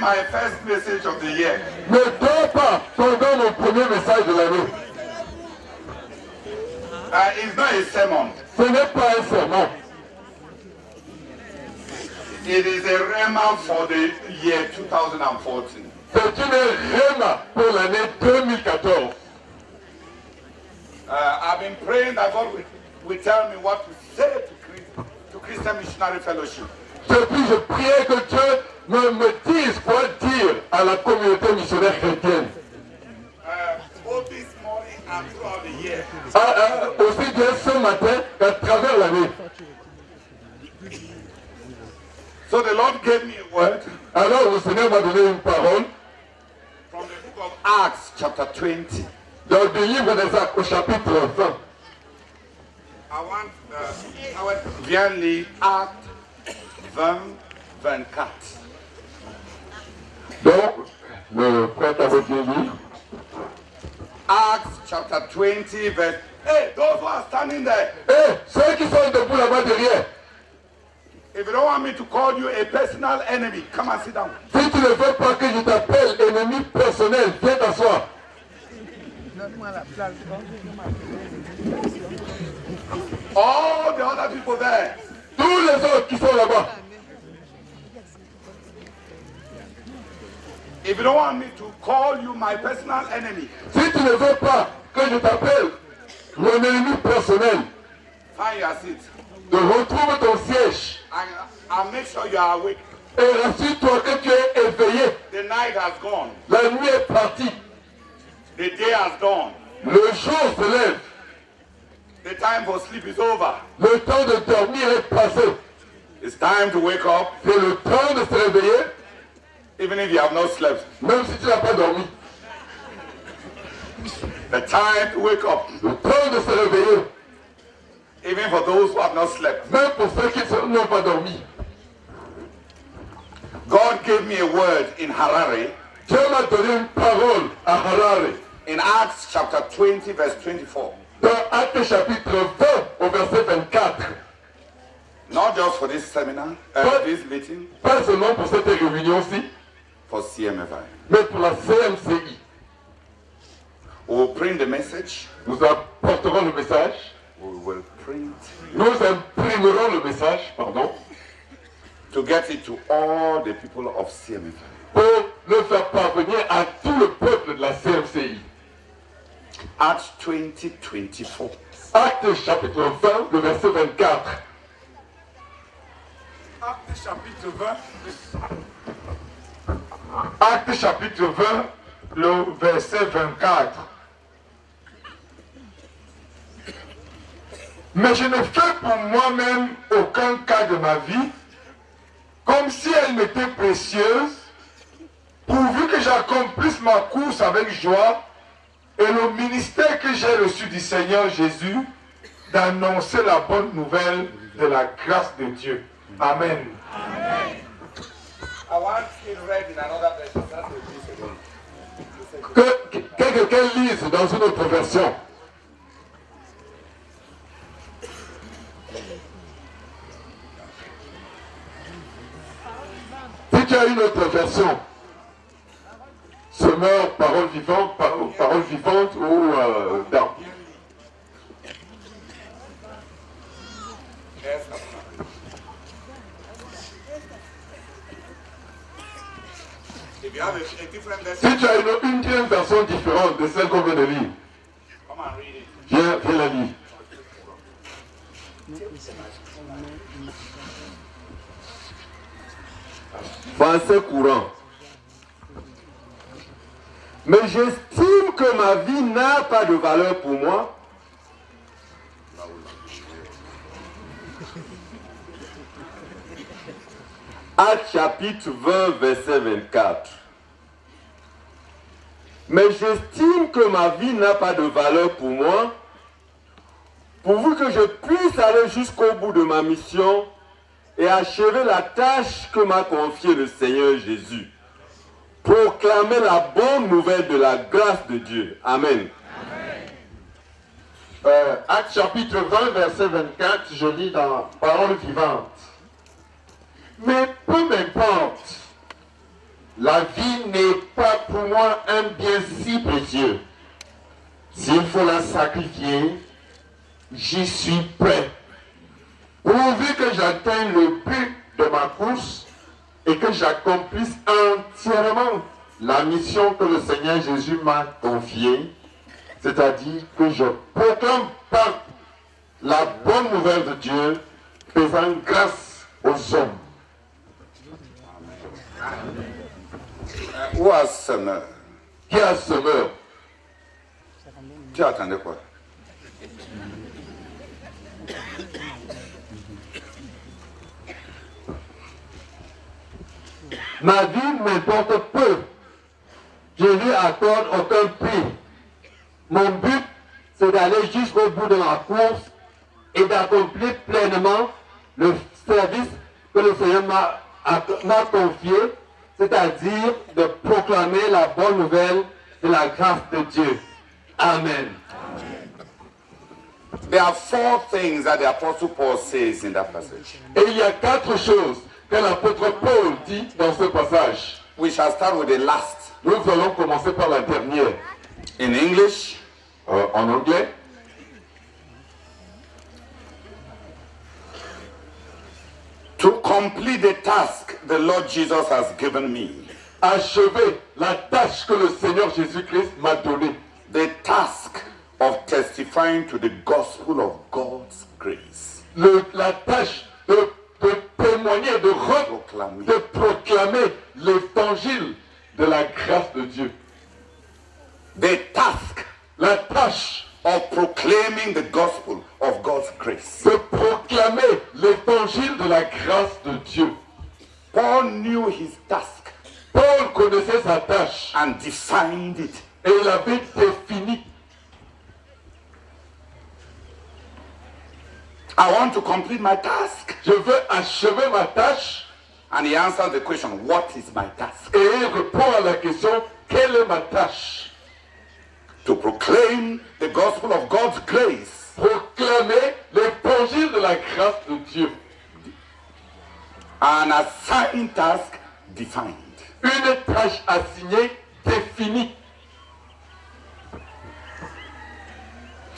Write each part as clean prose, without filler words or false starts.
my first message of the year. Ne dors pas pendant mon premier message de l'année. It's not a sermon. Ce n'est pas un sermon. It is a rhema for the year 2014. C'est une rhéma pour l'année 2014. I've been praying that God will tell me what to say to Christian Missionary Fellowship. Depuis, je priais que Dieu me dise quoi dire à la communauté missionnaire chrétienne. Both this morning and throughout the year. Aussi bien ce matin qu'à travers l'année. So the Lord gave me a word. Alors le Seigneur m'a donné une parole. From the book of Acts chapter 20. Dans le livre des Actes au chapitre 20. Viens lire Actes 20, 24. Donc, le frère avait bien lu. Acts chapter 20, verse. Hey, those who are standing there. Hey, ceux qui sont debout là-bas derrière. If you don't want me to call you a personal enemy, come and sit down. Si tu ne veux pas que je t'appelle ennemi personnel, viens t'asseoir. All the other people there. Tous les autres qui sont là-bas. If you don't want me to call you my personal enemy, si tu ne veux pas que je t'appelle mon ennemi personnel, find your seat. De retrouve ton siège. And make sure you are awake. Et rassure-toi que tu es éveillé. The night has gone. La nuit est partie. The day has gone. Le jour se lève. The time for sleep is over. Le temps de dormir est passé. It's time to wake up. C'est le temps de se réveiller. Even if you have not slept. Même si tu n'as pas dormi. The time to wake up. Le temps de se réveiller. Even for those who have not slept. Même pour ceux qui n'ont pas dormi. God gave me a word in Harare. Dieu m'a donné une parole à Harare. In Acts chapter 20 verse 24. Dans Actes chapitre 20 au verset 24. Not just for this seminar, this meeting. Pas seulement pour cette réunion-ci. For CMFI. Mais pour la CMCI. We will print the message. Nous apporterons le message. We will print. Nous imprimerons le message, pardon. To get it to all the people of CMFI. Pour le faire parvenir à tout le peuple de la CMCI. Acts 20, 24. Actes chapitre 20, le verset 24. Actes chapitre 20. Actes chapitre 20, le verset 24. Mais je ne fais pour moi-même aucun cas de ma vie, comme si elle m'était précieuse, pourvu que j'accomplisse ma course avec joie et le ministère que j'ai reçu du Seigneur Jésus, d'annoncer la bonne nouvelle de la grâce de Dieu. Amen. Amen. I want it read in another version. Que quelqu'un lise dans une autre version. Si tu as une autre version, semeur, parole vivante ou d'arbre. Si tu as une version différente de celle qu'on vient de lire, viens la lire. Français courant. Mais j'estime que ma vie n'a pas de valeur pour moi. Actes chapitre 20, verset 24. Mais j'estime que ma vie n'a pas de valeur pour moi, pourvu que je puisse aller jusqu'au bout de ma mission et achever la tâche que m'a confiée le Seigneur Jésus. Proclamer la bonne nouvelle de la grâce de Dieu. Amen. Actes chapitre 20, verset 24, je lis dans Parole vivante. Mais peu m'importe la vie n'est pas pour moi un bien si précieux. S'il faut la sacrifier, j'y suis prêt. Pourvu que j'atteigne le but de ma course et que j'accomplisse entièrement la mission que le Seigneur Jésus m'a confiée, c'est-à-dire que je proclame par la bonne nouvelle de Dieu, faisant grâce aux hommes. Où a semeur? Qui a semeur? Tu attendais quoi? Ma vie m'importe peu. Je lui accorde aucun prix. Mon but, c'est d'aller jusqu'au bout de ma course et d'accomplir pleinement le service que le Seigneur m'a confié, c'est-à-dire de proclamer la bonne nouvelle de la grâce de Dieu. Amen. There are 4 things that the Apostle Paul says in that passage. Et il y a 4 choses que l'apôtre Paul dit dans ce passage. We shall start with the last. Nous allons commencer par la dernière. In English, En anglais, to complete the task the Lord Jesus has given me. achever la tâche que le Seigneur Jésus-Christ m'a donnée. The task of testifying to the gospel of God's grace. La tâche de témoigner, de proclamer l'évangile de la grâce de Dieu. The task La tâche of proclaiming the gospel of God's grace. de proclamer l'évangile de la grâce de Dieu. Paul knew his task Paul connaissait sa tâche and defined it. et il avait défini. I want to complete my task. Je veux achever ma tâche. And he answers the question, what is my task? Et il répond à la question, quelle est ma tâche? To proclaim the gospel of God's grace. Proclamer l'évangile de la grâce de Dieu. An assigned task defined. Une tâche assignée, définie.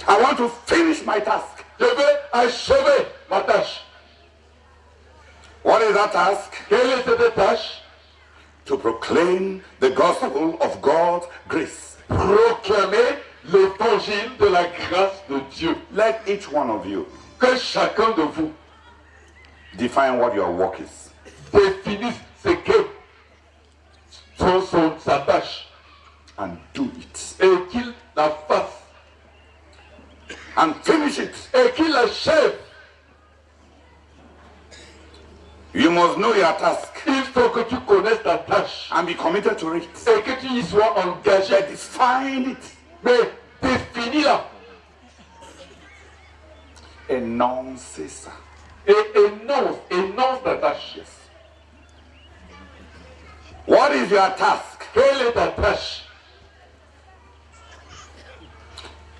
I want to finish my task. Je veux achever ma tâche. What is that task? Quelle est cette tâche? To proclaim the gospel of God's grace. Proclamer l'évangile de la grâce de Dieu. Let each one of you Que chacun de vous define what your work is. définisse ce que sa tâche And do it. et qu'il la fasse And finish it. et qu'il l'achève. You must know your task Il faut que tu connaisses ta tâche and be committed to it. et que tu y sois engagé. But define it. Mais définis-la Énoncez ça. et énonce ta tâche. What is your task? Quelle est ta tâche?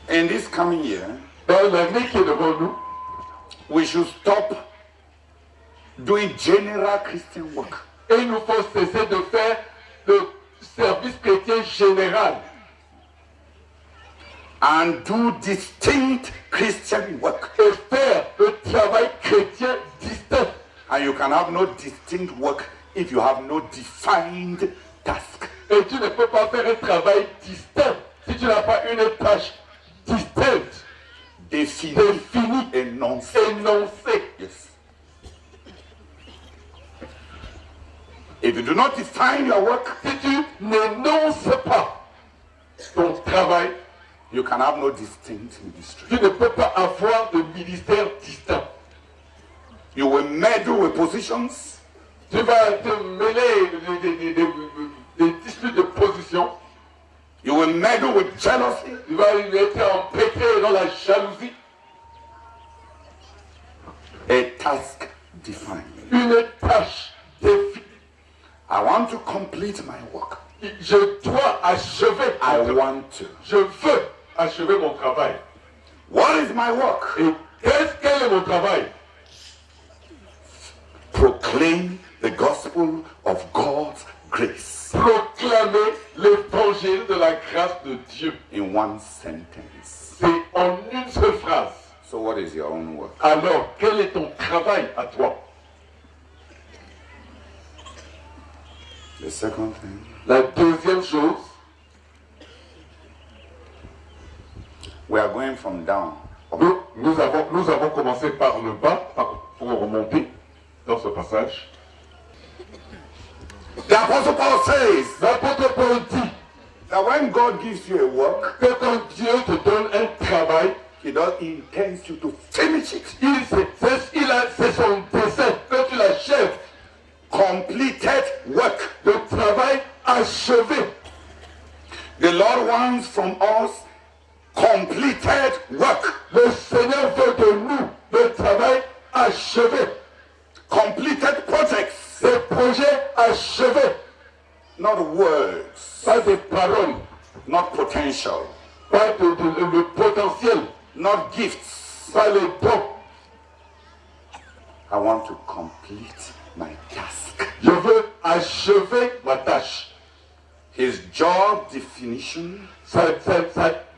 In this coming year, Dans l'année qui est devant nous, we should stop doing general Christian work. et il nous faut cesser de faire le service chrétien général And do distinct Christian work. et faire le travail chrétien distinct. And you can have no distinct work if you have no defined task. Et tu ne peux pas faire un travail distinct si tu n'as pas une tâche distincte, Définie, énoncée. énoncée. Yes. If you do not define your work, Si tu n'énonces pas ton travail, you can have no distinct ministry. tu ne peux pas avoir de ministère distinct. You will meddle with positions. Tu vas te mêler des disputes de position. You will meddle with jealousy. Tu vas être empêtré dans la jalousie. A task defined. Une tâche définie. I want to complete my work. Je dois achever. I want to. Je veux achever mon travail. What is my work? Et quel est mon travail? Proclaim the gospel of God's grace. one sentence. C'est en une seule phrase. So what is your own work? Alors, quel est ton travail à toi? The second thing, La deuxième chose, we are going from down. nous avons commencé par le bas, pour remonter dans ce passage. The Apostle Paul says L'apôtre Paul dit that when God gives you a work, que quand Dieu te donne un travail, He intends you to finish it. c'est son dessein que tu l'achèves. Completed work. Le travail achevé. The Lord wants from us completed work. Le Seigneur veut de nous le travail achevé. Completed projects. Des projets achevés. Not words. Pas des paroles. Not potential. Pas le potentiel. Not gifts. Pas les dons. I want to complete my task. Je veux achever ma tâche. His job definition. Sa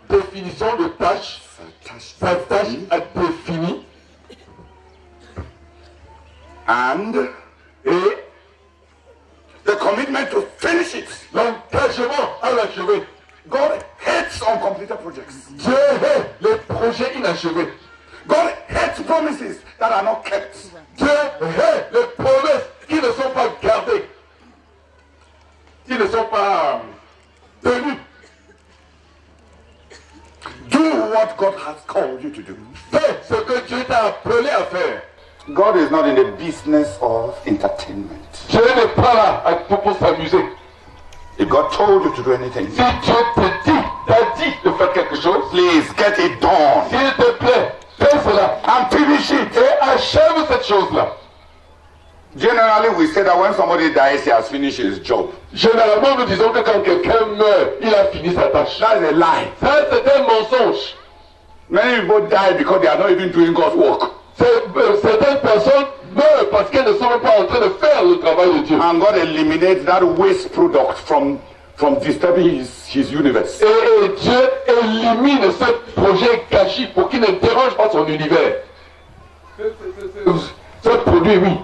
définition de tâche. Sa tâche a défini. And the commitment to finish it. L'engagement à l'achever. God hates uncompleted projects. Dieu hait les projets inachevés. God hates promises that are not kept. Dieu hait les promesses qui ne sont pas gardées, qui ne sont pas tenues. Do what God has called you to do. Fais ce que Dieu t'a appelé à faire. God is not in the business of entertainment. Dieu n'est pas là pour s'amuser. If God told you to do anything, Si Dieu t'a dit de faire quelque chose, please get it done s'il te plaît, fais cela and finish it. et achève cette chose-là. Generally, we say that when somebody dies, he has finished his job. Généralement, nous disons que quand quelqu'un meurt, il a fini sa tâche. That is a lie. Ça, c'est un mensonge. Many people die because they are not even doing God's work. Certaines personnes meurent parce qu'elles ne sont même pas en train de faire le travail de Dieu. And God eliminates that waste product from disturbing his universe. Et Dieu élimine ce projet gâchis pour qu'il ne dérange pas son univers. Ce produit, oui.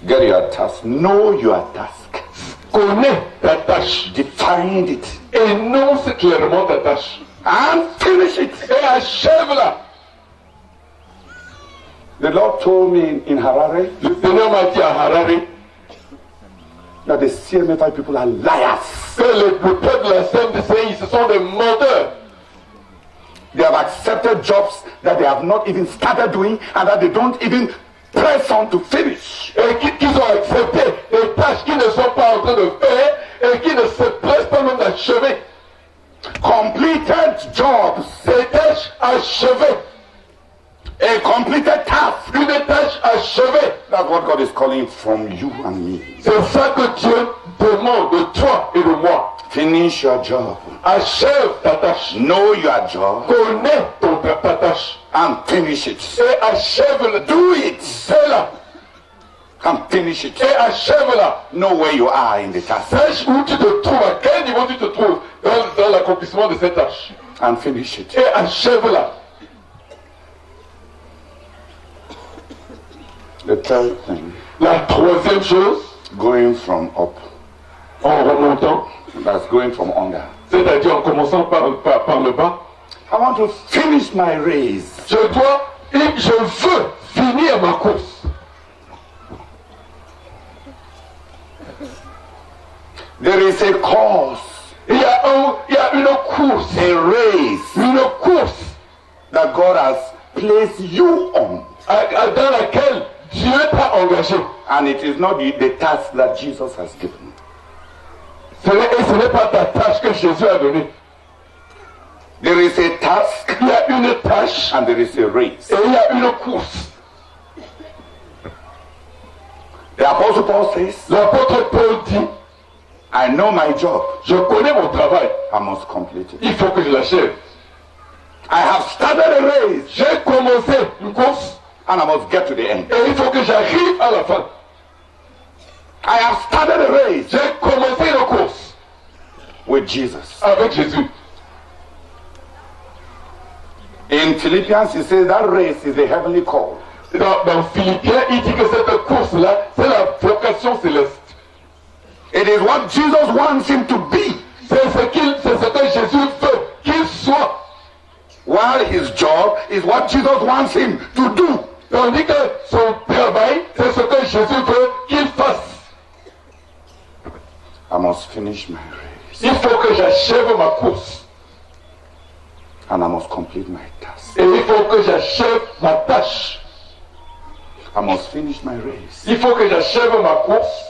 Get your task. Know your task. Connais ta tâche. Define it. Énonce clairement ta tâche. And finish it. Et achève-la. The Lord told me in Harare Le Seigneur m'a dit à Harare that the CMFI people are liars. que le peuple de la CMDCI, ce sont des menteurs. They have accepted jobs that they have not even started doing and that they don't even press on to finish. Et qu'ils ont accepté des tâches qu'ils ne sont pas en train de faire et qui ne se pressent pas même d'achever. Completed jobs. Des tâches achevées. A completed task. Une tâche achevée. That's what God is calling from you and me. C'est ça que Dieu demande de toi et de moi. Finish your job. Achève ta tâche. Know your job Connais ta tâche. and finish it. Et achève-la. Do it Fais-la. and finish it. Et achève-la. Know where you are in the task Sache où tu te trouves, à quel niveau tu te trouves dans l'accomplissement de cette tâche. and finish it. Et achève-la. The third thing, La troisième chose, going from up. en remontant, That's going from under. c'est-à-dire en commençant par le bas, I want to finish my race. je veux finir ma course. There is a course, Il y a une course, a race that God has placed you on. dans laquelle Dieu t'a engagé. And it is not the task that Jesus has given. Ce n'est pas ta tâche que Jésus a donnée. There is a task Il y a une tâche and there is a race. et il y a une course. The Apostle Paul says, L'apôtre Paul dit, I know my job. je connais mon travail, I must complete it. il faut que je l'achève. I have started a race J'ai commencé une course and I must get to the end. et il faut que j'arrive à la fin. I have started a race J'ai commencé une course with Jesus. avec Jésus. In Philippians, it says that race is the heavenly call. Dans Philippiens, il dit que cette course-là, c'est la vocation céleste. It is what Jesus wants him to be. C'est ce que Jésus veut qu'il soit. While his job is what Jesus wants him to do. Tandis que son travail, c'est ce que Jésus veut qu'il fasse. I must finish my race. Il faut que j'achève ma course. And I must complete my task. Et il faut que j'achève ma tâche. I must finish my race. Il faut que j'achève ma course.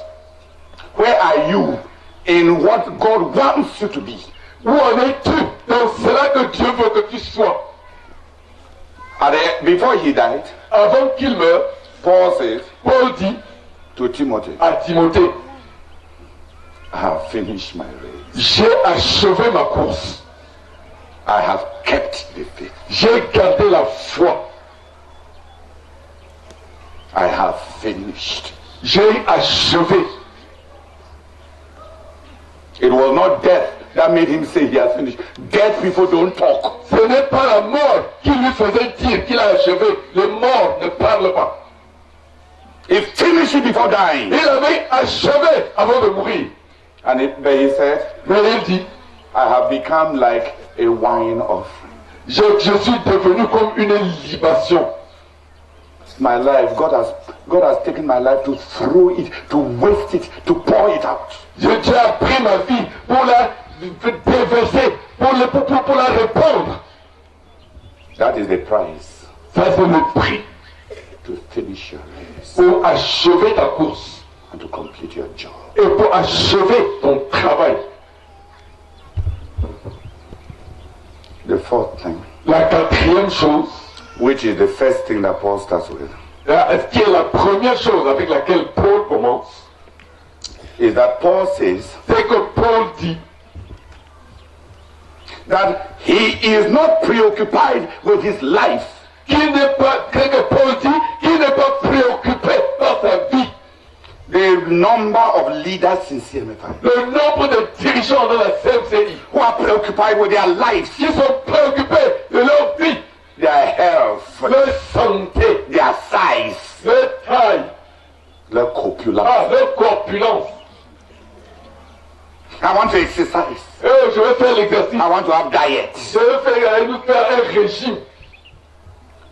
Where are you in what God wants you to be? Où en es-tu dans cela que Dieu veut que tu sois? Before he died, Avant qu'il meure, Paul says Paul dit to Timothy, à Timothée, I have finished my race. j'ai achevé ma course. I have kept the faith. J'ai gardé la foi. I have finished. J'ai achevé. It was not death that made him say he has finished. Dead people don't talk. Ce n'est pas la mort qui lui faisait dire qu'il a achevé. Les morts ne parlent pas. He finished it before dying. Il avait achevé avant de mourir. But he said, Mais il dit, I have become like a wine offering. je suis devenu comme une libation. My life, God has taken my life to throw it, to waste it, to pour it out. Dieu a pris ma vie pour la déverser, pour la répandre. That is the price Ça, c'est le prix to finish your race pour achever ta course and to complete your job. et pour achever ton travail. The fourth thing, La quatrième chose, which is the first thing that Paul starts with, ce qui est la première chose avec laquelle Paul commence, is that Paul says c'est que Paul dit that he is not preoccupied with his life. qu'il n'est pas, que Paul dit qu'il n'est pas préoccupé par sa vie. The number of leaders in CMFI Le nombre de dirigeants dans la CMCI who are preoccupied with their lives, qui sont préoccupés de leur vie, their health, leur santé, their size, leur taille, their corpulence. leur corpulence. I want to exercise. Je vais faire l'exercice. I want to have diet. Je vais nous faire un régime.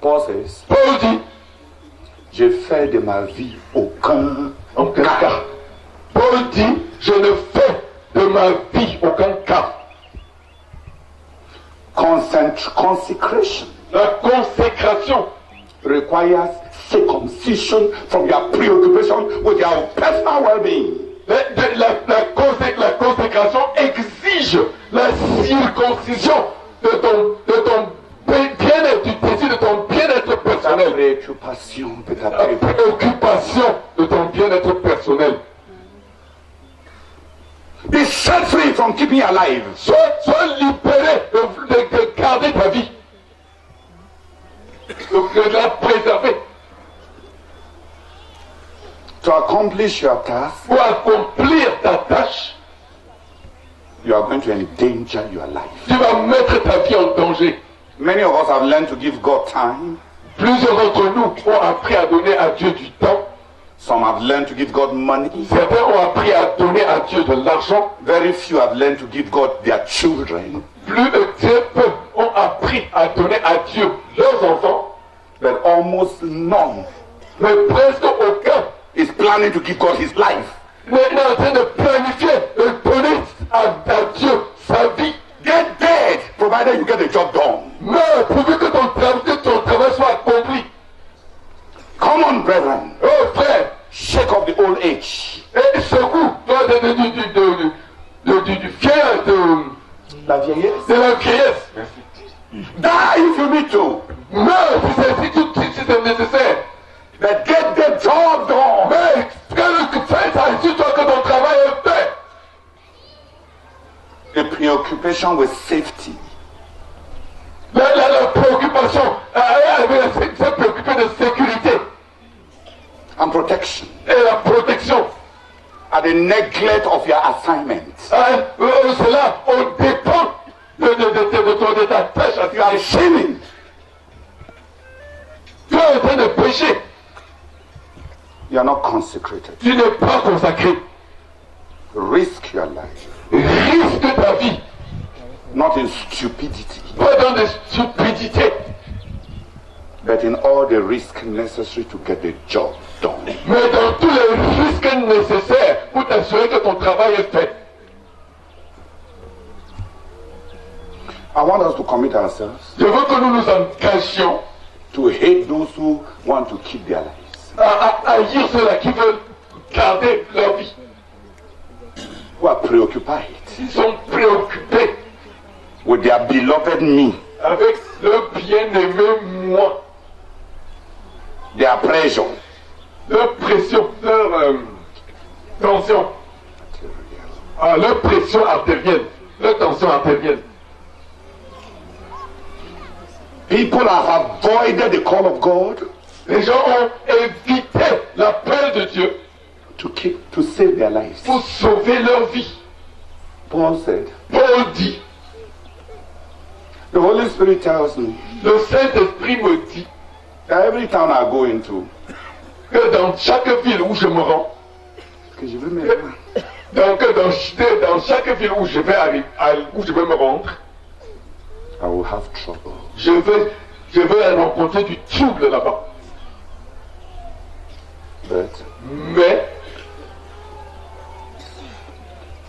Paul says, Paul dit, je fais de ma vie aucun cas. Paul dit, je ne fais de ma vie aucun cas. Consecration La consécration requires circumcision from your preoccupation with your personal well-being. La consécration exige la circoncision de ton bien-être, du désir de ton bien-être personnel. La préoccupation de ton bien-être personnel. Be set free from keeping you alive. Sois libéré de garder ta vie. De la préserver. To accomplish your task, Pour accomplir ta tâche, you are going to endanger your life. tu vas mettre ta vie en danger. Many of us have learned to give God time. Plusieurs d'entre nous ont appris à donner à Dieu du temps. Some have learned to give God money. Certains ont appris à donner à Dieu de l'argent. Very few have learned to give God their children. Très peu ont appris à donner à Dieu leurs enfants. But almost none Mais presque aucun is planning to give God his life. n'est en train de planifier de donner à Dieu sa vie. Get dead, provided you get the job done. Mais pourvu que ton travail soit accompli. Come on, brethren. Oh frère, Shake off the old age. et secoue toi du fier La vieillesse. de la vieillesse. Die if you need to. Meurs si c'est nécessaire. But get the job done. Mais fais ça, assure-toi que ton travail est fait. The preoccupation with safety La préoccupation, c'est préoccupé de sécurité and protection et la protection. are the neglect of your assignment. Cela, on dépend de ta tâche. You are sinning Tu es en train de pécher. You are not consecrated. Tu n'es pas consacré. Risk your life. Risque ta vie. Not in stupidity, Pas dans des stupidités. but in all the risk necessary to get the job done. Mais dans tous les risques nécessaires pour t'assurer que ton travail est fait. I want us to commit ourselves Je veux que nous nous engagions to hate those who want to keep their lives, à haïr ceux-là qui veulent garder leur vie. who are preoccupied Ils sont préoccupés with their beloved me, avec leur bien-aimé moi, their pressure. leur pression, leur tension. Ah, leur pression artérielle, leur tension artérielle. People have avoided the call of God Les gens ont évité l'appel de Dieu to save their lives. pour sauver leur vie. Paul said, Paul dit, the Holy Spirit tells me le Saint-Esprit me dit that every town I go into, que dans chaque ville où je me rends, que je veux me donc dans chaque ville où je vais me rendre, I will have trouble. je vais rencontrer du trouble là-bas. But Mais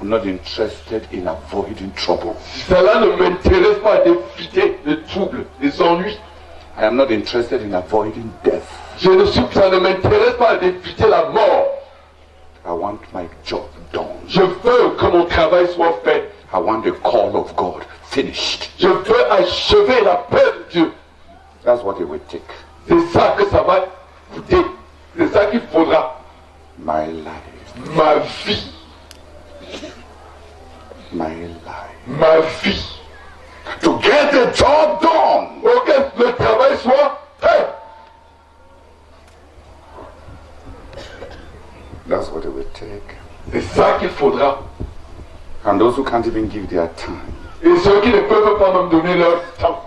I'm not interested in avoiding trouble. cela ne m'intéresse pas d'éviter le trouble, les ennuis. I am not interested in avoiding death. Ça ne m'intéresse pas d'éviter la mort. I want my job done. Je veux que mon travail soit fait. I want the call of God finished. Je veux achever l'appel de Dieu. That's what it will take. C'est ça que ça va coûter. C'est ça qu'il faudra. My life. Ma vie. My life. Ma vie. To get the job done. Pour que le travail soit fait. That's what it will take. C'est ça qu'il faudra. And those who can't even give their time. Et ceux qui ne peuvent pas même donner leur temps.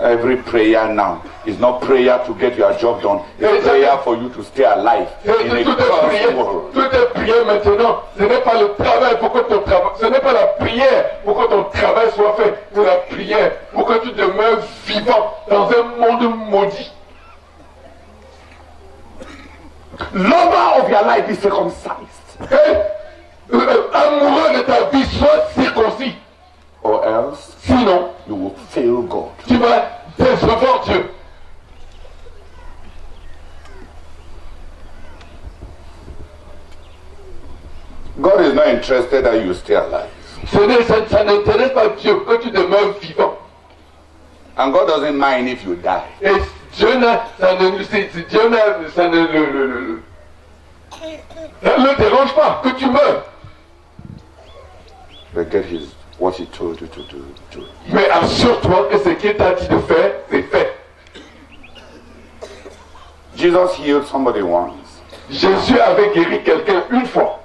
Every prayer now is not prayer to get your job done. It's prayer for you to stay alive in a cursed world. Tout est prière maintenant. Ce n'est pas le travail pour que ton travail, ce n'est pas la prière pour que ton travail soit fait. C'est la prière pour que tu demeures vivant dans un monde maudit. Lover of your life is circumcised. Et amoureux de ta vie, sois circoncis. Or else Sinon, you will fail God. tu vas décevoir Dieu. God is not interested that you stay alive. Ça n'intéresse pas Dieu que tu demeures vivant. And God doesn't mind if you die. Et Dieu ça ne le dérange pas que tu meurs. But get what he told you to do. Mais assure-toi que ce qu'il t'a dit de faire, c'est fait. Jesus healed somebody once. Jésus avait guéri quelqu'un une fois.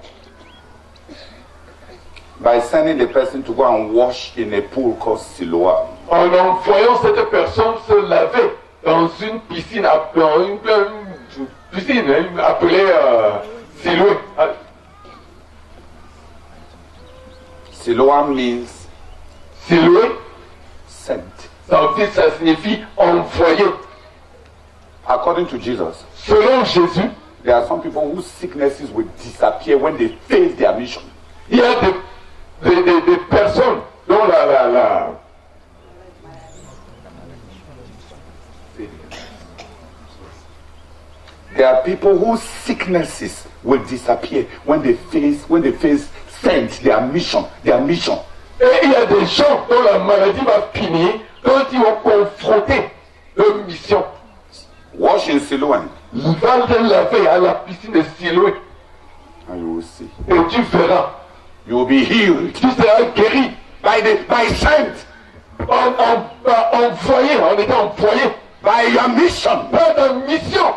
By sending the person to go and wash in a pool called Siloam. En envoyant cette personne se laver dans une piscine, appelée Siloé. Siloam means Siloé, sent. ça signifie envoyé. According to Jesus, Selon Jésus, there are some people whose sicknesses will disappear when they face their mission. il y a des personnes dont There are people whose sicknesses will disappear when they face sent their mission. Et il y a des gens dont la maladie va finir quand ils vont confronter leur mission. Wash in Siloam, Ils vont te laver à la piscine de Siloé and you will see. et tu verras. You will be healed Tu seras guéri by sent, en étant envoyé by your mission. par ta mission.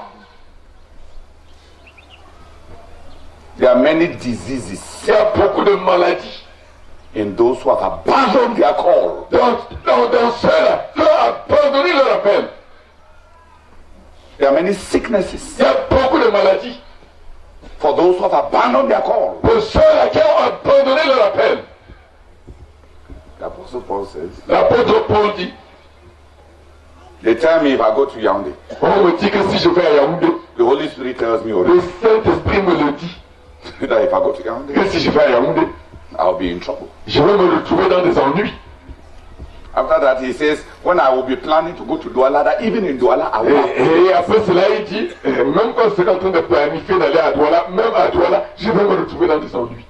There are many diseases Il y a beaucoup de maladies in those who have abandoned their call. dans ceux-là qui ont abandonné leur appel. There are many sicknesses. Il y a beaucoup de maladies. For those who have abandoned their call. Pour ceux qui ont abandonné leur appel. The Apostle Paul says, L'apôtre Paul dit, they tell me if I go to Yaoundé, on me dit que si je vais à Yaoundé, the Holy Spirit tells me le already Saint-Esprit me le dit, that if I go to Yaoundé, que si je vais à Yaoundé, I'll be in trouble. je vais me retrouver dans des ennuis. After that, he says, when I will be planning to go to Douala, that even in Douala, I will have Et après cela, il dit, même quand je suis en train de planifier d'aller à Douala, même à Douala, je vais me retrouver dans des ennuis.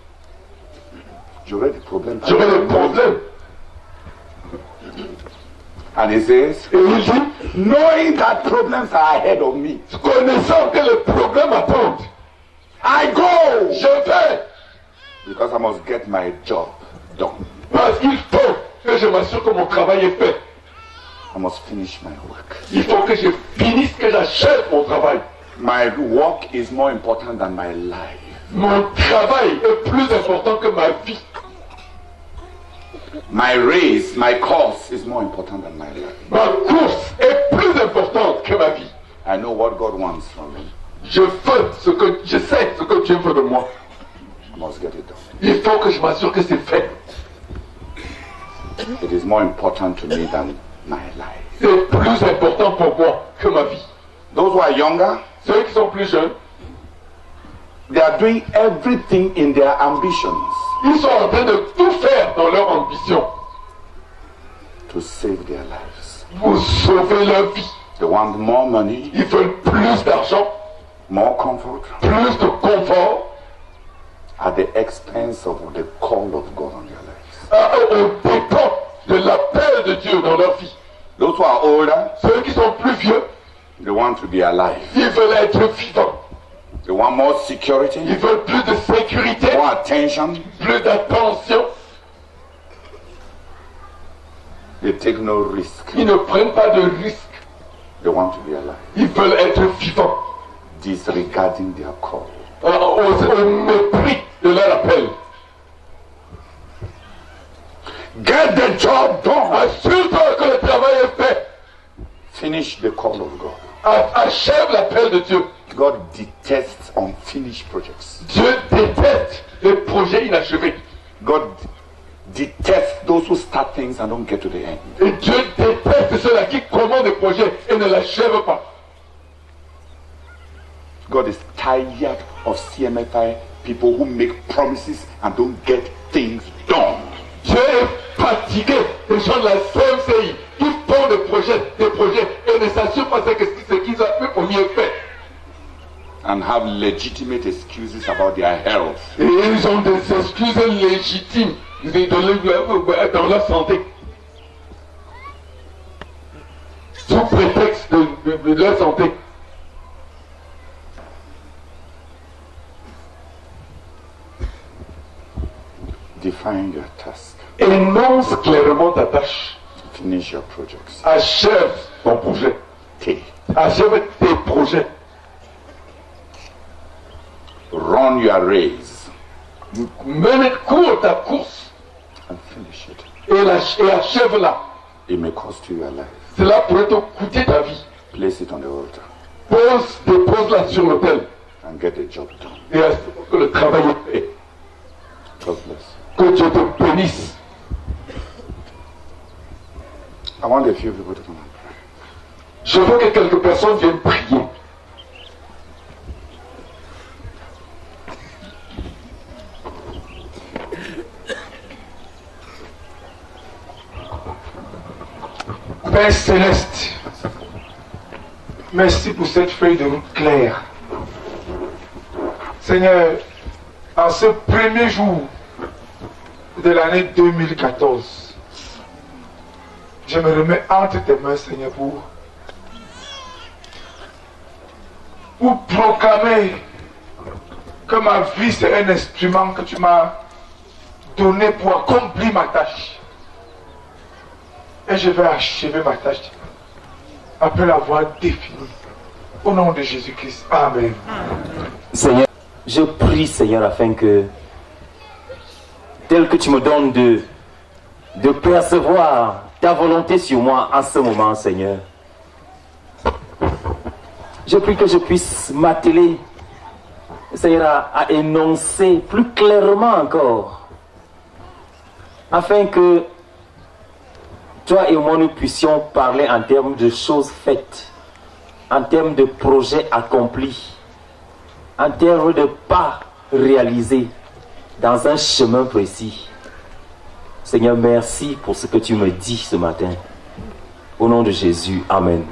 j'aurai des problèmes. J'aurai des problèmes. And he says, Et il dit, knowing that problems are ahead of me, connaissant que les problèmes attendent, I go je vais. because I must get my job done. Parce qu'il faut que je m'assure que mon travail est fait. I must finish my work. Il faut que je finisse, que j'achève mon travail. My work is more important than my life. Mon travail est plus important que ma vie. My race, my course is more important than my life. Ma course est plus importante que ma vie. I know what God wants from me. Je sais ce que Dieu veut de moi. I must get it done. Il faut que je m'assure que c'est fait. It is more important to me than my life. C'est plus important pour moi que ma vie. Those who are younger, Ceux qui sont plus jeunes, they are doing everything in their ambitions ils sont en train de tout faire dans leur ambition to save their lives. pour sauver leur vie. They want more money, Ils veulent plus d'argent, more comfort, plus de confort, at the expense of the call of God on their lives. au dépend de l'appel de Dieu dans leur vie. Those who are older, Ceux qui sont plus vieux, they want to be alive. ils veulent être vivants. They want more security, Ils veulent plus de sécurité, more attention. plus d'attention. They take no risk. Ils ne prennent pas de risques. They want to be alive, Ils veulent être vivants. disregarding their call. Au mépris de leur appel. Get the job done. Assure-toi que le travail est fait. Finish the call of God. Achève l'appel de Dieu. God detests unfinished projects. Dieu déteste les projets inachevés. God detests those who start things and don't get to the end. Et Dieu déteste ceux-là qui commandent des projets et ne l'achèvent pas. God is tired of CMFI people who make promises and don't get things done. Dieu est fatigué des gens de la CMCI qui font des projets et ne s'assurent pas que ce qu'ils ont fait au mieux fait. And have legitimate excuses about their health. Et ils ont des excuses légitimes dans leur santé. Sous prétexte de leur santé. Define your task. Énonce clairement ta tâche. Finish your projects. Achève ton projet. T. Achève tes projets. Run your race Mène court ta course and finish it. et achève-la. It may cost you your life. Cela pourrait te coûter ta vie. Place it on the altar Dépose-la sur l'autel and get the job done. et assure que le travail est fait. God bless. Que Dieu te bénisse. I want a few people to come and pray. Je veux que quelques personnes viennent prier. Père Céleste, merci pour cette feuille de route claire. Seigneur, en ce premier jour de l'année 2014, je me remets entre tes mains, Seigneur, pour proclamer que ma vie c'est un instrument que tu m'as donné pour accomplir ma tâche. Et je vais achever ma tâche après l'avoir définie. Au nom de Jésus-Christ. Amen. Seigneur, je prie, Seigneur, afin que, tel que tu me donnes de percevoir ta volonté sur moi en ce moment, Seigneur. Je prie que je puisse m'atteler, Seigneur, à énoncer plus clairement encore, afin que toi et moi nous puissions parler en termes de choses faites, en termes de projets accomplis, en termes de pas réalisés dans un chemin précis. Seigneur, merci pour ce que tu me dis ce matin. Au nom de Jésus, Amen.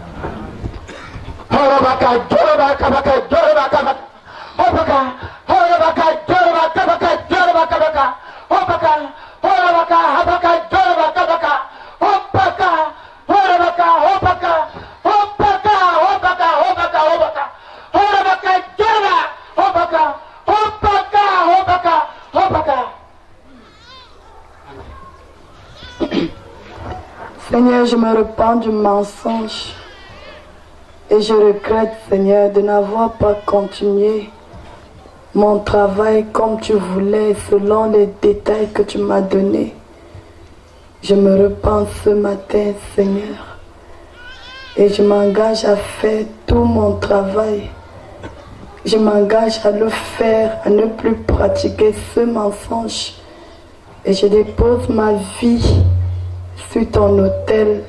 Seigneur, je me repens du mensonge et je regrette, Seigneur, de n'avoir pas continué mon travail comme tu voulais, selon les détails que tu m'as donnés. Je me repens ce matin, Seigneur, et je m'engage à faire tout mon travail. Je m'engage à le faire, à ne plus pratiquer ce mensonge. Et je dépose ma vie sur ton autel,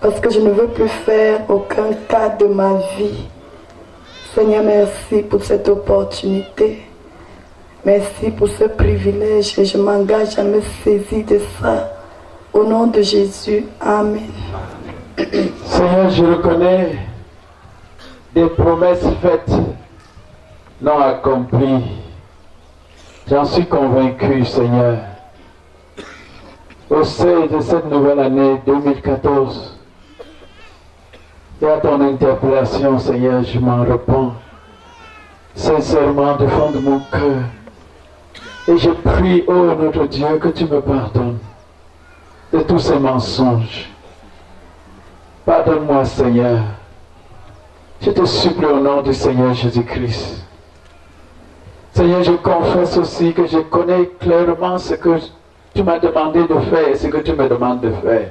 parce que je ne veux plus faire aucun cas de ma vie. Seigneur, merci pour cette opportunité. Merci pour ce privilège et je m'engage à me saisir de ça. Au nom de Jésus, Amen. Seigneur, je reconnais des promesses faites, non accomplies. J'en suis convaincu, Seigneur. Au sein de cette nouvelle année 2014, et à ton interpellation, Seigneur, je m'en repens sincèrement du fond de mon cœur. Et je prie, oh notre Dieu, que tu me pardonnes de tous ces mensonges. Pardonne-moi, Seigneur. Je te supplie au nom du Seigneur Jésus-Christ. Seigneur, je confesse aussi que je connais clairement ce que tu m'as demandé de faire et ce que tu me demandes de faire.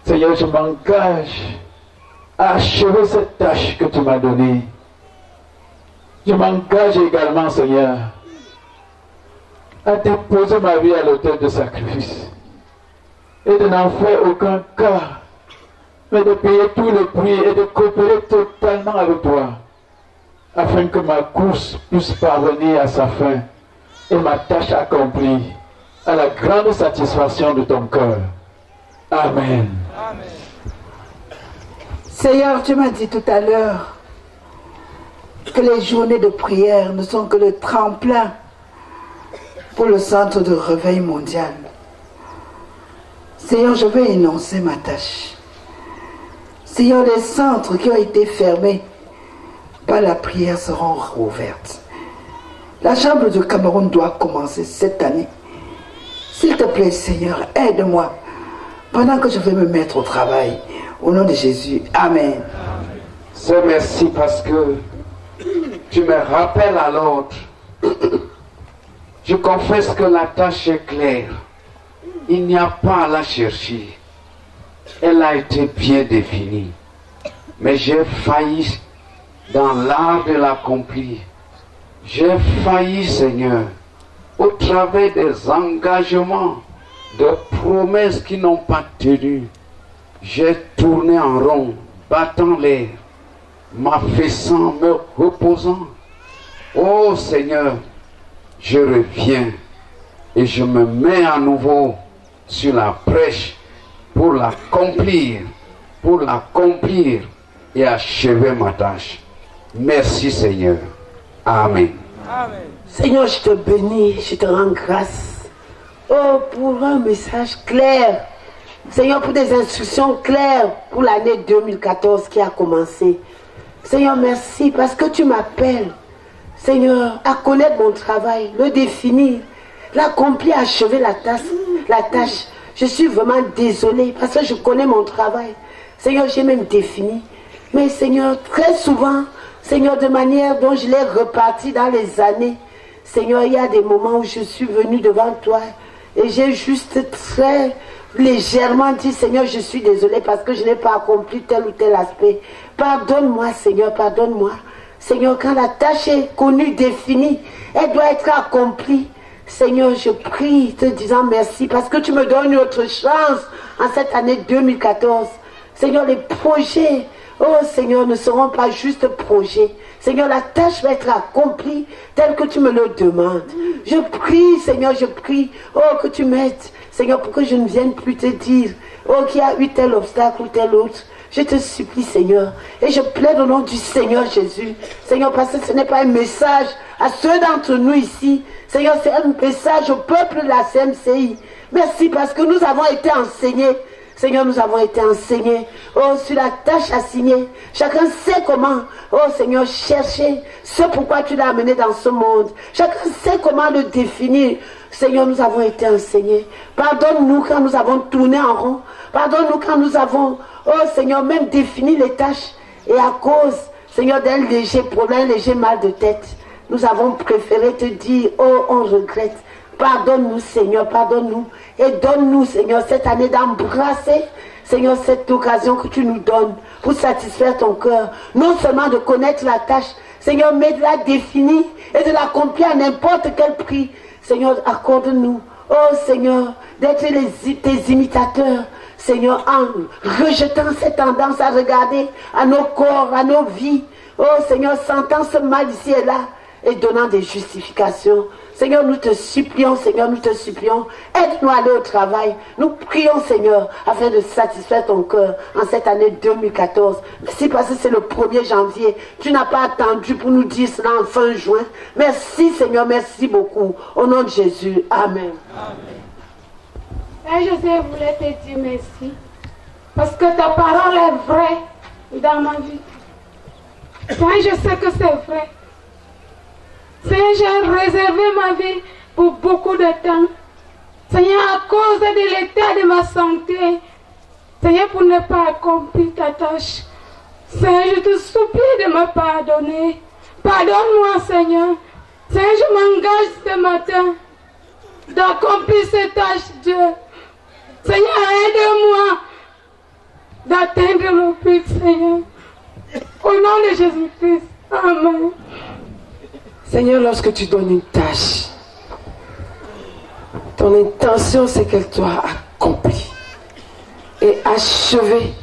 Seigneur, je m'engage à achever cette tâche que tu m'as donnée. Je m'engage également, Seigneur, à déposer ma vie à l'autel de sacrifice et de n'en faire aucun cas, mais de payer tout le prix et de coopérer totalement avec toi, afin que ma course puisse parvenir à sa fin et ma tâche accomplie à la grande satisfaction de ton cœur. Amen. Amen. Seigneur, tu m'as dit tout à l'heure que les journées de prière ne sont que le tremplin pour le centre de réveil mondial. Seigneur, je vais énoncer ma tâche. Seigneur, les centres qui ont été fermés par la prière seront rouvertes. La Chambre du Cameroun doit commencer cette année. S'il te plaît, Seigneur, aide-moi pendant que je vais me mettre au travail. Au nom de Jésus, Amen. Seigneur, merci parce que tu me rappelles à l'ordre. Je confesse que la tâche est claire. Il n'y a pas à la chercher. Elle a été bien définie. Mais j'ai failli dans l'art de l'accomplir. J'ai failli, Seigneur, au travers des engagements, de promesses qui n'ont pas tenu. J'ai tourné en rond, battant l'air, m'affaissant, me reposant. Oh Seigneur, je reviens et je me mets à nouveau sur la brèche pour l'accomplir et achever ma tâche. Merci Seigneur. Amen. Amen. Seigneur, je te bénis, je te rends grâce. Oh, pour un message clair. Seigneur, pour des instructions claires pour l'année 2014 qui a commencé. Seigneur, merci parce que tu m'appelles, Seigneur, à connaître mon travail, le définir, l'accomplir, achever la tâche. Je suis vraiment désolée parce que je connais mon travail. Seigneur, j'ai même défini. Mais Seigneur, très souvent, Seigneur, de manière dont je l'ai reparti dans les années, Seigneur, il y a des moments où je suis venue devant toi et j'ai juste très légèrement dit, Seigneur, je suis désolé parce que je n'ai pas accompli tel ou tel aspect. Pardonne-moi, Seigneur, pardonne-moi. Seigneur, quand la tâche est connue, définie, elle doit être accomplie. Seigneur, je prie te disant merci parce que tu me donnes une autre chance en cette année 2014. Seigneur, les projets, oh Seigneur, ne seront pas juste projets. Seigneur, la tâche va être accomplie telle que tu me le demandes. Je prie, Seigneur, je prie, oh, que tu m'aides, Seigneur, pour que je ne vienne plus te dire, oh, qu'il y a eu tel obstacle ou tel autre. Je te supplie, Seigneur, et je plaide au nom du Seigneur Jésus. Seigneur, parce que ce n'est pas un message à ceux d'entre nous ici. Seigneur, c'est un message au peuple de la CMCI. Merci parce que nous avons été enseignés. Seigneur, nous avons été enseignés, oh, sur la tâche assignée. Chacun sait comment, oh Seigneur, chercher ce pourquoi tu l'as amené dans ce monde. Chacun sait comment le définir. Seigneur, nous avons été enseignés. Pardonne-nous quand nous avons tourné en rond. Pardonne-nous quand nous avons, oh Seigneur, même défini les tâches. Et à cause, Seigneur, d'un léger problème, un léger mal de tête, nous avons préféré te dire, oh, on regrette. Pardonne-nous, Seigneur, pardonne-nous. Et donne-nous, Seigneur, cette année d'embrasser, Seigneur, cette occasion que tu nous donnes pour satisfaire ton cœur. Non seulement de connaître la tâche, Seigneur, mais de la définir et de l'accomplir à n'importe quel prix. Seigneur, accorde-nous, oh Seigneur, d'être tes imitateurs. Seigneur, en rejetant cette tendance à regarder à nos corps, à nos vies. Oh Seigneur, sentant ce mal ici et là et donnant des justifications. Seigneur, nous te supplions, Seigneur, nous te supplions. Aide-nous à aller au travail. Nous prions, Seigneur, afin de satisfaire ton cœur en cette année 2014. Merci parce que c'est le 1er janvier. Tu n'as pas attendu pour nous dire cela en fin juin. Merci, Seigneur, merci beaucoup. Au nom de Jésus, Amen. Saint José voulait te dire merci. Parce que ta parole est vraie dans ma vie. Saint, je sais que c'est vrai. Seigneur, j'ai réservé ma vie pour beaucoup de temps. Seigneur, à cause de l'état de ma santé. Seigneur, pour ne pas accomplir ta tâche. Seigneur, je te supplie de me pardonner. Pardonne-moi, Seigneur. Seigneur, je m'engage ce matin d'accomplir cette tâche, Dieu. Seigneur, aide-moi d'atteindre le but, Seigneur. Au nom de Jésus-Christ. Amen. Seigneur, lorsque tu donnes une tâche, ton intention c'est qu'elle soit accomplie et achevée,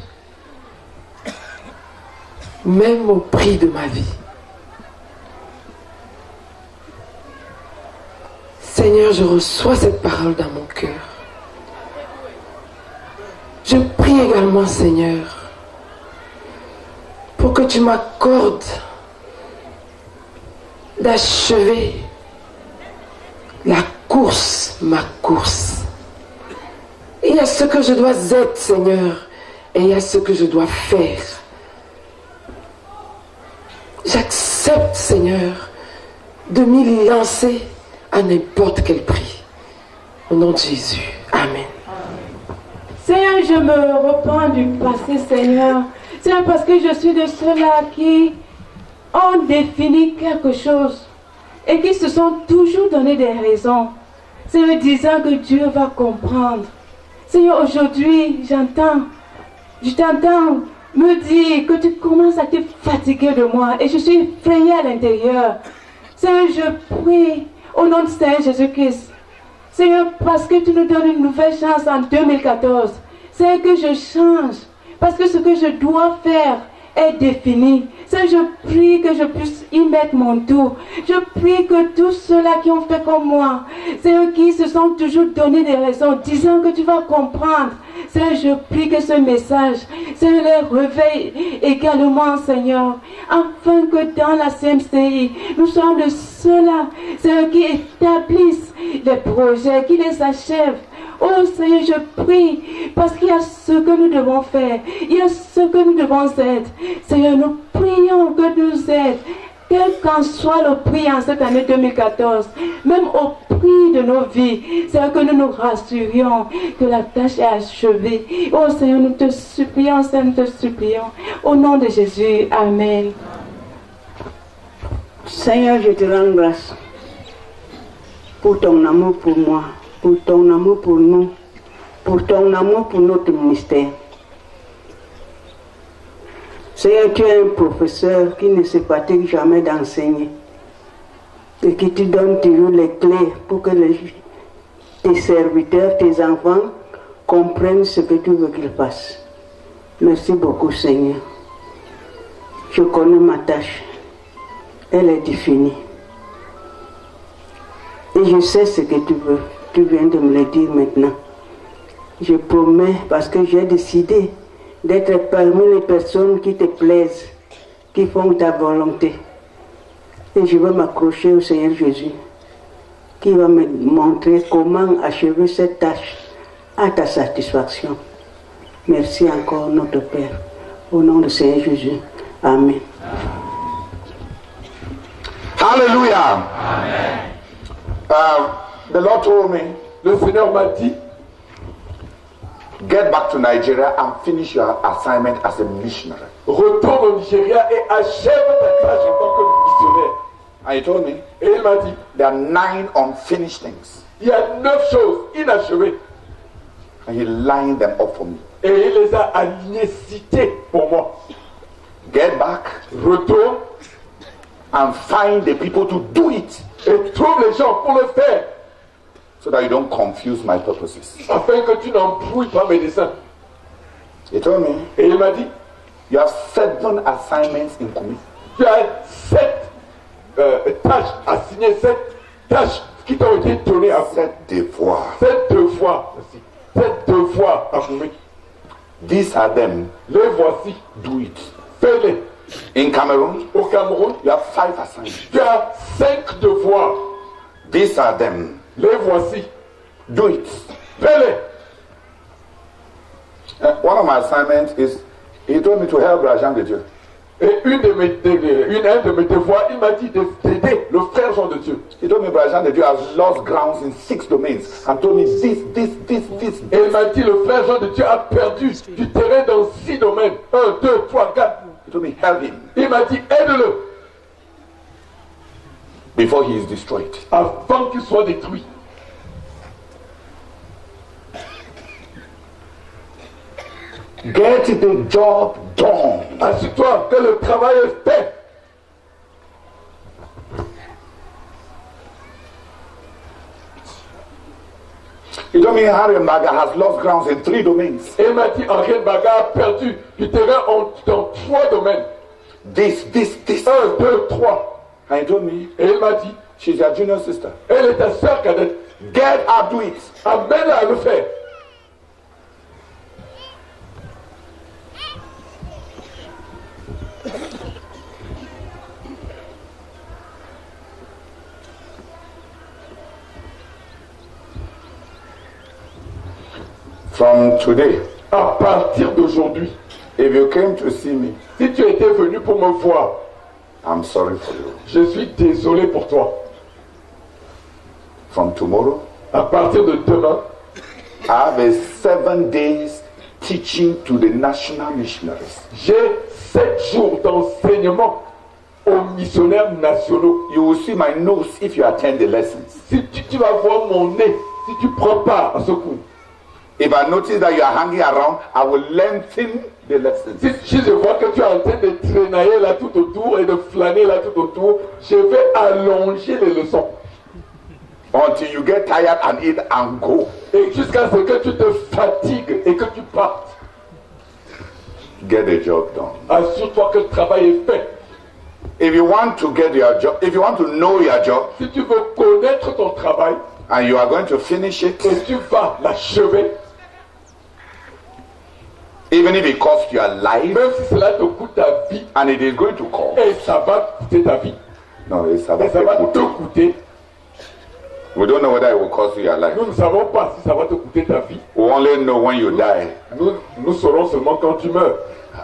même au prix de ma vie. Seigneur, je reçois cette parole dans mon cœur. Je prie également, Seigneur, pour que tu m'accordes d'achever la course, ma course. Il y a ce que je dois être, Seigneur, et il y a ce que je dois faire. J'accepte, Seigneur, de m'y lancer à n'importe quel prix. Au nom de Jésus. Amen. Seigneur, je me repens du passé, Seigneur. Seigneur, parce que je suis de ceux-là qui ont défini quelque chose et qui se sont toujours donné des raisons. Seigneur, disant que Dieu va comprendre. Seigneur, aujourd'hui, je t'entends me dire que tu commences à te fatiguer de moi et je suis effrayée à l'intérieur. Seigneur, je prie au nom de Seigneur Jésus-Christ. Seigneur, parce que tu nous donnes une nouvelle chance en 2014. Seigneur, que je change. Parce que ce que je dois faire est défini. Seigneur, je prie que je puisse y mettre mon tour. Je prie que tous ceux-là qui ont fait comme moi, Seigneur, qui se sont toujours donné des raisons, disant que tu vas comprendre. Seigneur, je prie que ce message, Seigneur, les réveille également, Seigneur, afin que dans la CMCI, nous soyons de ceux-là, Seigneur, qui établissent les projets, qui les achèvent. Oh Seigneur, je prie, parce qu'il y a ce que nous devons faire, il y a ce que nous devons être. Seigneur, nous prions que nous aides, quel qu'en soit le prix en cette année 2014, même au prix de nos vies, Seigneur, que nous nous rassurions que la tâche est achevée. Oh Seigneur, nous te supplions, Seigneur, nous te supplions. Au nom de Jésus, Amen. Seigneur, je te rends grâce pour ton amour pour moi, pour ton amour pour nous, pour ton amour pour notre ministère. Seigneur, tu es un professeur qui ne se fatigue jamais d'enseigner et qui te donne toujours les clés pour que tes serviteurs, tes enfants comprennent ce que tu veux qu'ils fassent. Merci beaucoup, Seigneur. Je connais ma tâche. Elle est définie. Et je sais ce que tu veux. Tu viens de me le dire maintenant. Je promets, parce que j'ai décidé d'être parmi les personnes qui te plaisent, qui font ta volonté. Et je veux m'accrocher au Seigneur Jésus, qui va me montrer comment achever cette tâche à ta satisfaction. Merci encore, notre Père. Au nom du Seigneur Jésus. Amen. Hallelujah. The Lord told me, Le Seigneur m'a dit, get back to Nigeria and finish your assignment as a missionary. retourne au Nigeria et achève ta tâche en tant que missionnaire. And he told me, Et il m'a dit, there are 9 unfinished things. il y a 9 choses inachevées. And he lined them up for me. Et il les a alignées, citées pour moi. Get back Retourne and find the people to do it, et trouve les gens pour le faire, so that you don't confuse my purposes. afin que tu n'embrouilles pas mes desseins. He told me, Et il m'a dit, you have 7 assignments in Kumi. tu as 7 tâches assignées, 7 tâches qui t'ont été données à faire. 7 devoirs. 7 devoirs aussi. 7 devoirs à faire. These are them. Les voici. Do it. Fais-les. In Cameroon, Au Cameroun, you have 5 assignments. tu as 5 devoirs. These are them. Les voici. Do it. Fais-les. One of my assignments is, he told me to help Rajan de Dieu. Et un de mes devoirs, il m'a dit d'aider le frère Jean de Dieu. He told me Rajan de Dieu has lost grounds in 6 domains and told me this. Et il m'a dit, le frère Jean de Dieu a perdu du terrain dans 6 domaines. 1, 2, 3, 4. He told me help him Il m'a dit, aide-le before he is destroyed. avant qu'il soit détruit. Get the job done. Assure-toi que le travail est fait. He told me Harry Maga has lost grounds in 3 domains. Et il m'a dit, Henri Baga a perdu du terrain dans 3 domaines. This. 1, 2, 3. And he told me, Et il m'a dit, she's your junior sister. elle est ta sœur cadette. Get her, do it. Amène-la à le faire. From today, À partir d'aujourd'hui, if you came to see me, si tu étais venu pour me voir, I'm sorry for you. je suis désolé pour toi. From tomorrow, À partir de demain, I have a 7 days teaching to the national missionaries. j'ai 7 jours d'enseignement aux missionnaires nationaux. You will see my nose if you attend the lessons. Si tu vas voir mon nez, si tu prends part à ce cours. If I notice that you are hanging around, I will lengthen the lessons. Si je vois que tu es en train de traînailler là tout autour et de flâner là tout autour, je vais allonger les leçons. Until you get tired and eat and go. Et jusqu'à ce que tu te fatigues et que tu partes. Get the job done. Assure-toi que le travail est fait. If you want to get your job, if you want to know your job, Si tu veux connaître ton travail and you are going to finish it, et tu vas l'achever, even if it costs your life, même si cela te coûte ta vie, and it is going to cost. et ça va coûter ta vie, No, it's et ça va te coûter. We don't know whether it will cost you your life. Nous ne savons pas si ça va te coûter ta vie. We only know when you die. Nous saurons seulement quand tu meurs.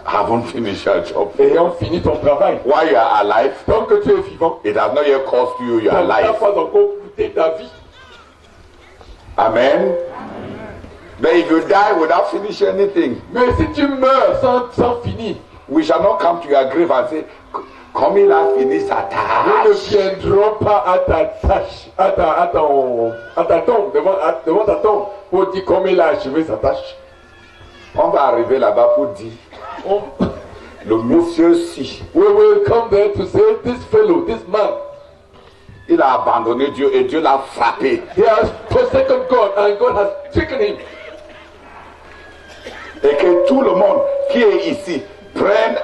Haven't finished your job. Ayant fini ton travail. While you are alive, Tant que tu es vivant, it has not yet cost you your ça n'a life. pas encore coûté ta vie. Amen. But if you die without finishing anything, Mais si tu meurs sans finir, we shall not come to your grave and say, Comme il a fini sa Nous ne tâche, viendrons pas à ta tâche, à ta tombe, devant ta tombe, pour dire comment il a achevé sa tâche. on va arriver là-bas pour dire, le monsieur-ci, We will come there to say, this fellow, this man, il a abandonné Dieu et Dieu l'a frappé. he has forsaken God and God has stricken him. Et que tout le monde qui est ici prenne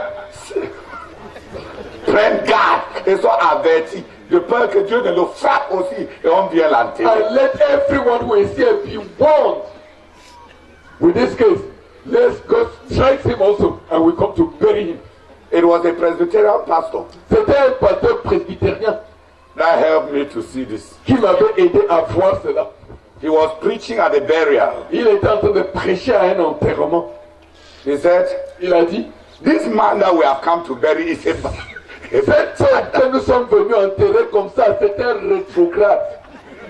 garde et soit averti de peur que Dieu ne le frappe aussi et on vient l'enterrer. And let everyone who is here be warned. With this case, let's go strike him also and we come to bury him. It was a Presbyterian pastor C'était un pasteur presbytérien that helped me to see this. qui m'avait aidé à voir cela. He was preaching at a burial. Il était en train de prêcher à un enterrement. He said, Il a dit, this man that we have come to bury is a cet homme que nous sommes venus enterrer comme ça, c'est un rétrograde.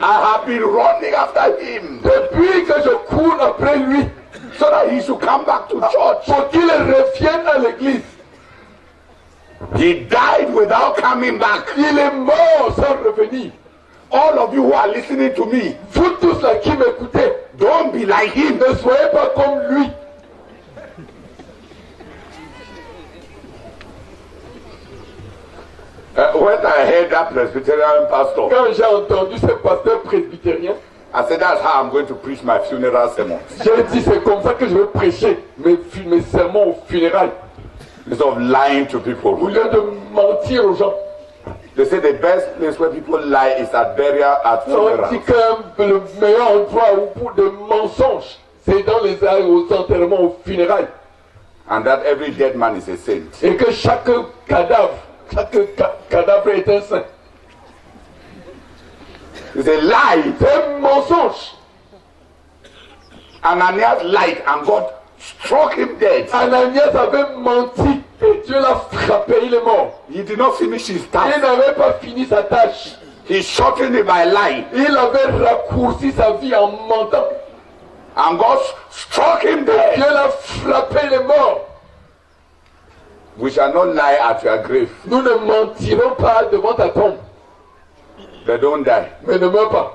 I have been running after him Depuis que je cours après lui, so that he should come back to church. pour qu'il revienne à l'église. He died without coming back. Il est mort sans revenir. All of you who are listening to me, Vous tous là qui m'écoutez, don't be like him. ne soyez pas comme lui. When I heard that Presbyterian pastor, Quand j'ai entendu ce pasteur presbytérien, I said, that's how I'm going to preach my funeral sermon. j'ai dit c'est comme ça que je vais prêcher mes sermons aux funérailles. Instead of lying to Au people. lieu de mentir aux gens. They say the best place where people lie is at burial, at On dit funerals. que le meilleur endroit où pour des mensonges, c'est dans les aux enterrements, aux funérailles. And that every dead man is a saint. Et que chaque cadavre est un saint. It's a lie. C'est un mensonge. Ananias lied and God struck him dead. Ananias avait menti et Dieu l'a frappé, il est mort. He did not finish his Il task. n'avait pas fini sa tâche. He shortened it by lying. Il avait raccourci sa vie en mentant. And God struck him Dieu dead. l'a frappé, il est mort. We shall not lie at your grave. Nous ne mentirons pas devant ta tombe, They don't die. mais ne meurs pas.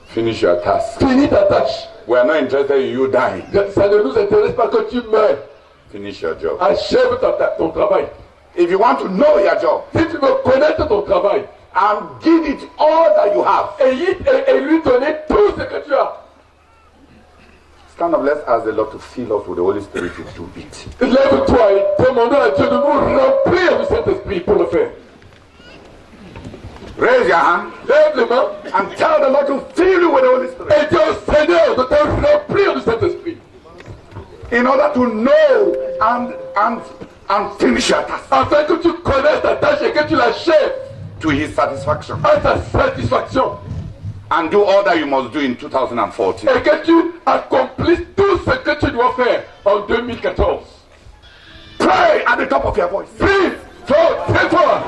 Finish your task. Finis ta tâche. We are not interested in you dying. Ça ne nous intéresse pas que tu meurs. Finish your job. Achève ton travail. If you want to know your job Si tu veux connaître ton travail and give it all that you have, et lui donner tout ce que tu as, stand up, let's ask the Lord to fill us with the Holy Spirit to do it. lève-toi et demandons à Dieu de nous remplir du Saint-Esprit pour le faire. Raise your hand Lève les mains and tell the Lord to fill you with the Holy Spirit et dis au Seigneur de te remplir du Saint-Esprit in order to know and finish your task afin que tu connaisses ta tâche et que tu l'achèves to His satisfaction à ta satisfaction and do all that you must do in 2014. et que tu accomplisses tout ce que tu dois faire en 2014. Pray at the top of your voice. Prie, tais-toi.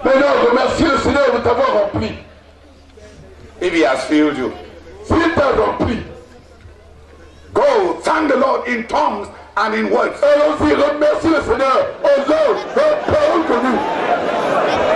Maintenant, remercie le Seigneur de t'avoir rempli. If He has filled you, S'il t'a rempli, go thank the Lord in tongues and in words. allons-y, remercie le Seigneur aux anges, aux paroles connues.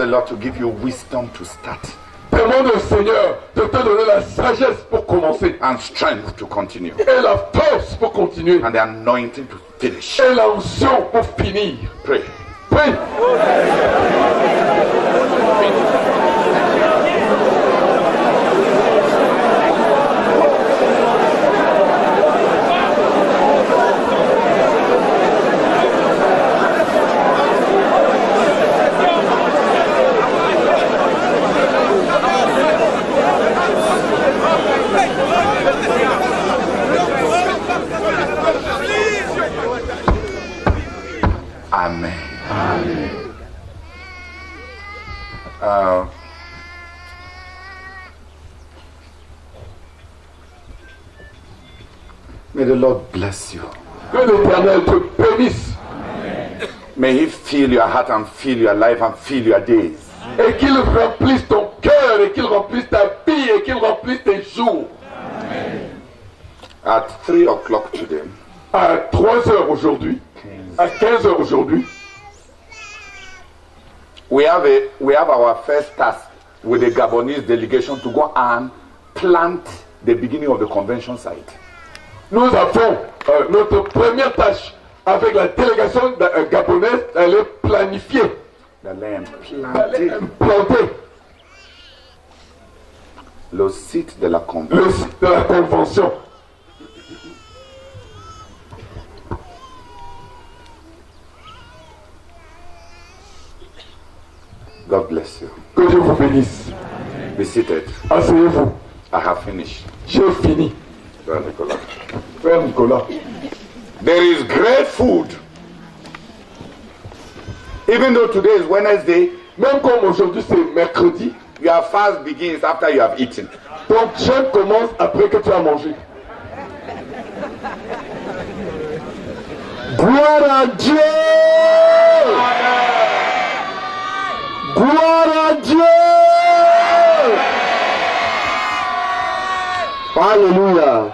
Lord to give you wisdom to start. Demande au Seigneur de te donner la sagesse pour commencer. And strength to continue. Et la force pour continuer. And the anointing to finish. Et l'onction pour finir. Pray. Prie. Amen. May the Lord bless you. Que l'Éternel te bénisse. May He fill your heart and fill your life and fill your days. Et qu'il remplisse ton cœur, et qu'il remplisse ta vie, et qu'il remplisse tes jours. At 3 o'clock today, à 3 heures aujourd'hui, à 15 heures aujourd'hui, we have our first task with the Gabonese delegation to go and plant the beginning of the convention site. Nous avons notre première tâche avec la délégation gabonaise d'aller planifier, d'aller planter le site de la convention. Le site de la convention. God bless you. Que Dieu vous bénisse. Be seated. Asseyez-vous. I have finished. J'ai fini. Frère Nicolas. Frère Nicolas. There is great food. Even though today is Wednesday, même comme aujourd'hui c'est mercredi, your fast begins after you have eaten. Ton jeûne commence après que tu as mangé. Gloire à Dieu! Gloire à Dieu! Alléluia!